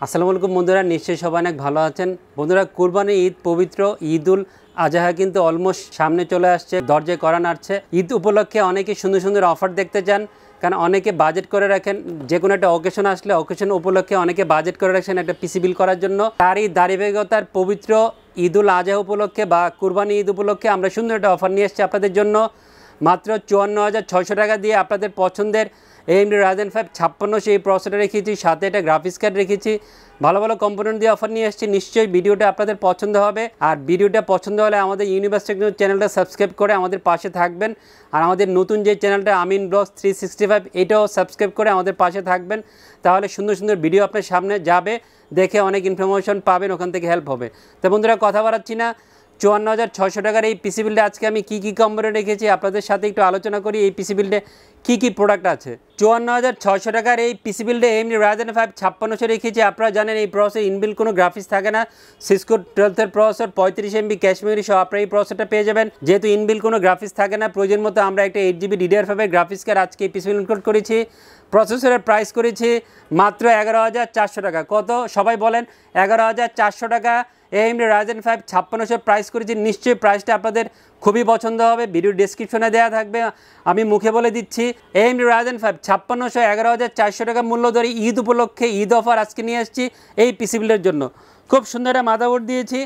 আসসালামু আলাইকুম বন্ধুরা, নিশ্চয়ই সবাই অনেক ভালো আছেন। বন্ধুরা, কুরবানি ঈদ, পবিত্র ঈদুল আজহা কিন্তু অলমোস্ট সামনে চলে আসছে, দরজায় করা নাড়ছে। ঈদ উপলক্ষে অনেকে সুন্দর সুন্দর অফার দেখতে চান, কারণ অনেকে বাজেট করে রাখেন। যে কোনো একটা অকেশন আসলে অকেশন উপলক্ষে অনেকে বাজেট করে রাখছেন একটা পিসি বিল করার জন্য। তারই ধারাবাহিকতার পবিত্র ঈদুল আজহা উপলক্ষে বা কুরবানি ঈদ উপলক্ষে আমরা সুন্দর একটা অফার নিয়ে এসেছি আপনাদের জন্য। মাত্র 54,600 টাকা দিয়ে আপনাদের পছন্দের AMD Ryzen 5 5600 এই প্রসেসর রেখেছি, সাথে একটা গ্রাফিক্স কার্ড রেখেছি। ভালো ভালো কম্পোনেন্ট দিয়ে অফার নিয়ে এসেছি। নিশ্চয়ই ভিডিওটা আপনাদের পছন্দ হবে, আর ভিডিওটা পছন্দ হলে আমাদের ইউনিভার্স টেকনোলজি চ্যানেলটা সাবস্ক্রাইব করে আমাদের পাশে থাকবেন। আর আমাদের নতুন যে চ্যানেলটা আমিন ব্লগস 365, এটাও সাবস্ক্রাইব করে আমাদের পাশে থাকবেন। তাহলে সুন্দর সুন্দর ভিডিও আপনার সামনে যাবে, দেখে অনেক ইনফরমেশন পাবেন, ওখান থেকে হেল্প হবে। তো বন্ধুরা, কথা বাড়াচ্ছি না, 54,600 টাকার এই পিসি বিল্ডে আজকে আমি কী কী কম্পোনেন্ট রেখেছি আপনাদের সাথে একটু আলোচনা করি। এই পিসি বিল্ডে কী কী প্রোডাক্ট আছে। 54,600 টাকার এই পিসি বিল্ডে AMD Ryzen 5 5600 রেখেছি। আপনারা জানেন এই প্রসেসর ইনবিল্ট কোনো গ্রাফিক্স থাকে না। Cisco 12 processor, 35 MB cache memory সহ আপনারা এই প্রসেসরটা পেয়ে যাবেন। যেহেতু ইনবিল্ট কোনো গ্রাফিক্স থাকে না, প্রয়োজন মতো আমরা একটা 8GB DDR5 এর গ্রাফিক্স কার্ড আজকে এই পিসি বিল্ড ইনক্লুড করেছি। প্রসেসরের প্রাইস করেছি মাত্র 11,400 টাকা। কত সবাই বলেন? 11,400 টাকা AMD Ryzen 5 5600 প্রাইস করেছি। নিশ্চয়ই প্রাইসটা আপনাদের খুবই পছন্দ হবে, ভিডিও ডেসক্রিপশনে দেওয়া থাকবে, আমি মুখে বলে দিচ্ছি। AMD Ryzen 5 5600 11,400 টাকা মূল্য ধরে ঈদ উপলক্ষে ঈদ অফার আজকে নিয়ে আসছি এই পিসি বিল্ডের জন্য। খুব সুন্দর একটা মাদারবোর্ড দিয়েছি,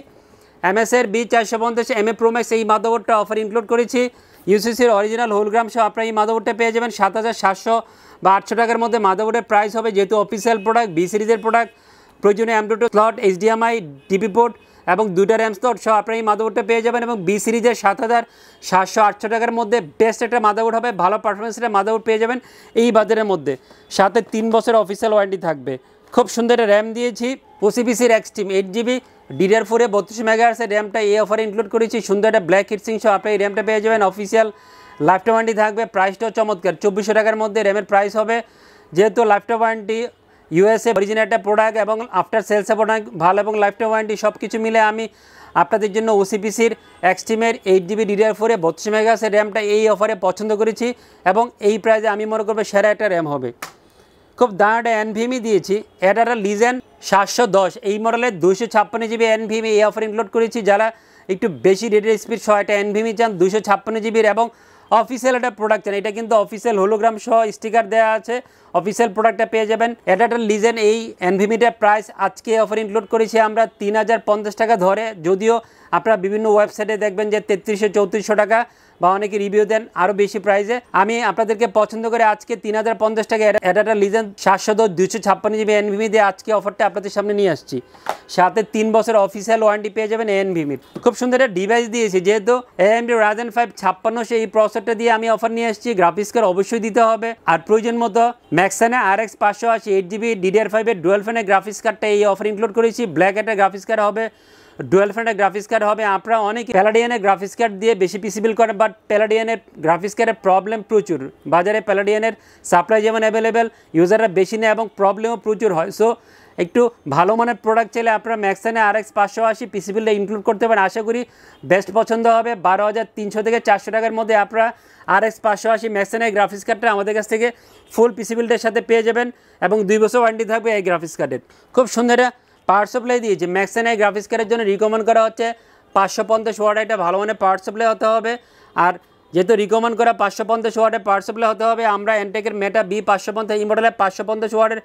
MSIর B450MA Pro Max এই মাদারবোর্ডটা অফার ইনক্লুড করেছি। UCCর অরিজিনাল হোলগ্রাম সহ আপনারা এই মাদারবোর্ডটা পেয়ে যাবেন 7,700 বা 800 টাকার মধ্যে মাদারবোর্ডের প্রাইস হবে। যেহেতু অফিসিয়াল প্রোডাক্ট, B সিরিজের প্রোডাক্ট, প্রয়োজনীয় M.2 slot, HDMI, DP port এবং 2টা র্যাম স্লট সহ আপনারা এই মাদারবোর্ডটা পেয়ে যাবেন। এবং B সিরিজের 7,700-800 টাকার মধ্যে বেস্ট একটা মাদারবোর্ড হবে, ভালো পারফরমেন্সের মাদারবোর্ড পেয়ে যাবেন এই বাজারের মধ্যে। সাথে 3 বছর অফিসিয়াল ওয়ারেন্টি থাকবে। খুব সুন্দর একটা র্যাম দিয়েছি, OCPCর Extreme 8GB DDR4 32 MHz র্যামটা এই অফারে ইনক্লুড করেছি। সুন্দর একটা ব্ল্যাক হিটসিং সহ আপনারা এই র্যামটা পেয়ে যাবেন। অফিসিয়াল লাইফ টাইম ওয়ারেন্টি থাকবে। প্রাইসটাও চমৎকার, 2400 টাকার মধ্যে র্যামের প্রাইস হবে। যেহেতু life time warranty, USA original একটা প্রোডাক্ট এবং আফটার সেলস সাপোর্ট ভালো এবং লাইফ টাইম ওয়ারেন্টি সব কিছু মিলে আমি আপনাদের জন্য OCPCর Extremeর 8GB DDR4 32 MHz র্যামটা এই অফারে পছন্দ করেছি এবং এই প্রাইসে আমি মনে করবো সেরা একটা র্যাম হবে। খুব দাঁড়া একটা NVMe দিয়েছি, এটা একটা Ryzen 710 এই মডেলের 256GB NVMe এই অফার ইনক্লুড করেছি। যারা একটু বেশি ডেটা স্পিড সহ একটা NVMe চান 256GB এবং অফিসিয়াল একটা প্রোডাক্ট চান, এটা কিন্তু অফিসিয়াল হোলোগ্রাম সহ স্টিকার দেওয়া আছে, অফিসিয়াল প্রোডাক্টটা পেয়ে যাবেন। এটা একটা Ryzen এই NVMeটার প্রাইস আজকে অফার ইনক্লুড করেছি আমরা 3,050 টাকা ধরে। যদিও আপনারা বিভিন্ন ওয়েবসাইটে দেখবেন যে 3300-3400 টাকা বা অনেকে রিভিউ দেন আরও বেশি প্রাইসে। আমি আপনাদেরকে পছন্দ করে আজকে 3,050 টাকা এটা একটা Ryzen 710 256GB NVMe দিয়ে আজকে অফারটা আপনাদের সামনে নিয়ে আসছি। সাথে 3 বছর অফিসিয়াল ওয়ারেন্টি পেয়ে যাবেন NVMe। খুব সুন্দর একটা ডিভাইস দিয়েছি, যেহেতু AMD Ryzen 5 5600 এই প্রসেসরটা দিয়ে আমি অফার নিয়ে আসছি। গ্রাফিক্স কার্ড অবশ্যই দিতে হবে, আর প্রয়োজন মতো ম্যাক্সানে RX 580 8GB DDR5 এর ডুয়াল ফ্যানের গ্রাফিক্স কার্ডটা এই অফার ইনক্লুড করেছি। ব্ল্যাক একটা গ্রাফিক্স কার্ড হবে, ডুয়াল ফ্যানের গ্রাফিক্স কার্ড হবে। আপনারা অনেক প্যালাডিয়ানের গ্রাফিক্স কার্ড দিয়ে বেশি পিসি বিল করেন, বাট প্যালাডিয়ানের গ্রাফিক্স কার্ডের প্রবলেম প্রচুর। বাজারে প্যালাডিয়ানের সাপ্লাই যেমন অ্যাভেলেবেল, ইউজাররা বেশি নেয় এবং প্রবলেমও প্রচুর হয়। সো একটু ভালো মানের প্রোডাক্ট চাইলে আপনারা ম্যাক্সানে RX 580 পিসি বিলটা ইনক্লুড করতে পারেন। আশা করি বেস্ট পছন্দ হবে। 12,300 থেকে 400 টাকার মধ্যে আপনারা RX 580 ম্যাক্সানের গ্রাফিক্স কার্ডটা আমাদের কাছ থেকে ফুল পিসি বিলটার সাথে পেয়ে যাবেন এবং 2 বছর ওয়ারেন্টি থাকবে এই গ্রাফিক্স কার্ডের। খুব সুন্দর পাওয়ার সাপ্লাই দিয়েছে। ম্যাক্সানে গ্রাফিক্স কার্ডের জন্য রিকমেন্ড করা হচ্ছে 550 ওয়াট একটা ভালো মানের পাওয়ার সাপ্লাই হতে হবে। আর যেহেতু রিকমেন্ড করা 550 ওয়াটের পাওয়ার সাপ্লাই হতে হবে, আমরা এনটেকের মেটা B550 এই মডেলের 550 ওয়াটের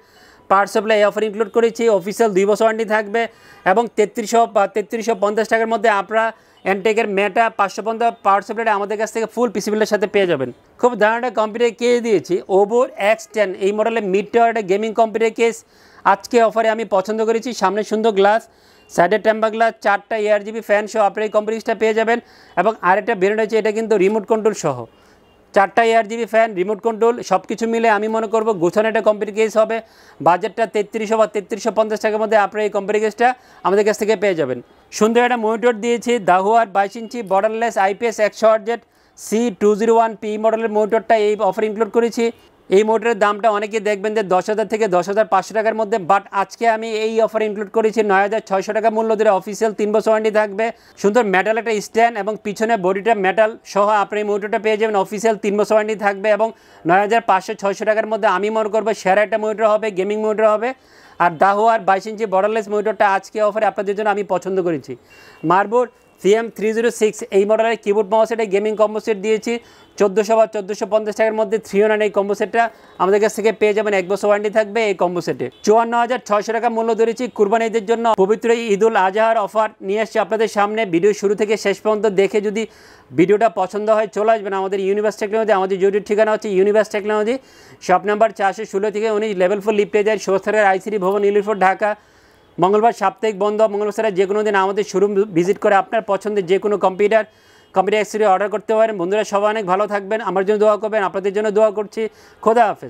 পাওয়ার সাপ্লাই অফার ইনক্লুড করেছি। অফিসিয়াল 2 বছর ওয়ারেন্টি থাকবে এবং 3350 টাকার মধ্যে আপনারা এনটেকের মেটা 550 পাওয়ার সাপ্লাইটা আমাদের কাছ থেকে ফুল পিসি বিলের সাথে পেয়ে যাবেন। খুব দারুণ একটা কম্পিউটার কেস দিয়েছি, OVO X10 এই মডেলের মিড টাওয়ার একটা গেমিং কম্পিউটার কেস আজকে অফারে আমি পছন্দ করেছি। সামনে সুন্দর গ্লাস, সাইডের টেম্পার গ্লাস, 4টা ARGB ফ্যান সহ আপনার এই কম্পিউটারটা পেয়ে যাবেন। এবং আরেকটা ভেরিয়েন্ট আছে, এটা কিন্তু রিমোট কন্ট্রোল সহ, 4টা ARGB ফ্যান, রিমোট কন্ট্রোল সব কিছু মিলে আমি মনে করবো গোছানো একটা কম্পিউটার কেস হবে। বাজেটটা 3300 বা 3350 টাকার মধ্যে আপনার এই কম্পিউটার কেসটা আমাদের কাছ থেকে পেয়ে যাবেন। সুন্দর একটা মনিটর দিয়েছি, দাহুয়ার 22 ইঞ্চি বর্ডারলেস IPS 100Hz C201P মডেলের মনিটরটা এই অফার ইনক্লুড করেছি। এই মোটরের দামটা অনেকে দেখবেন যে 10,000 থেকে 10,500 টাকার মধ্যে, বাট আজকে আমি এই অফার ইনক্লুড করেছি 9,600 টাকা মূল্য ধরে। অফিসিয়াল 3 বছর ওয়ারেন্টি থাকবে, সুন্দর মেটাল একটা স্ট্যান্ড এবং পিছনে বডিটা মেটাল সহ আপনি এই মোটরটা পেয়ে যাবেন। অফিসিয়াল 3 বছর ওয়ারেন্টি থাকবে এবং 9,500-600 টাকার মধ্যে আমি মনে করবো সেরা একটা মোটর হবে, গেমিং মোটর হবে। আর দাহুয়ার 22 ইঞ্চি বর্ডারলেস মোটরটা আজকে অফারে আপনাদের জন্য আমি পছন্দ করেছি। মার্বোর্ড CM306 এই মডেলের কিবোর্ড মাউস, এটা গেমিং কম্বো সেট দিয়েছি 1400 বা 1450 টাকার মধ্যে। 309 এই কম্বো সেটটা আমাদের কাছ থেকে পেয়ে যাবেন, 1 বছর ওয়ারেন্টি থাকবে এই কম্বো সেটে। 54,600 টাকা মূল্য ধরেছি। কুরবানি ঈদের জন্য পবিত্র ঈদুল আজহার অফার নিয়ে আসছি আপনাদের সামনে। ভিডিও শুরু থেকে শেষ পর্যন্ত দেখে যদি ভিডিওটা পছন্দ হয় চলে আসবেন আমাদের ইউনিভার্স টেকনোলজি। আমাদের ইউটিউব ঠিকানা হচ্ছে ইউনিভার্স টেকনোলজি, শপ নাম্বার 416 থেকে 19, লেভেল 4, লিফটে যায়, সোসারের আইসিডি ভবন, ইলিফোর, ঢাকা। মঙ্গলবার সাপ্তাহিক বন্ধ, মঙ্গলবার ছাড়া যে কোনো দিন আমাদের শোরুম ভিজিট করে আপনার পছন্দের যে কোনো কম্পিউটার অ্যাক্সেসরি অর্ডার করতে পারেন। বন্ধুরা সবাই অনেক ভালো থাকবেন, আমার জন্য দোয়া করবেন, আপনাদের জন্য দোয়া করছি। খোদা হাফেজ।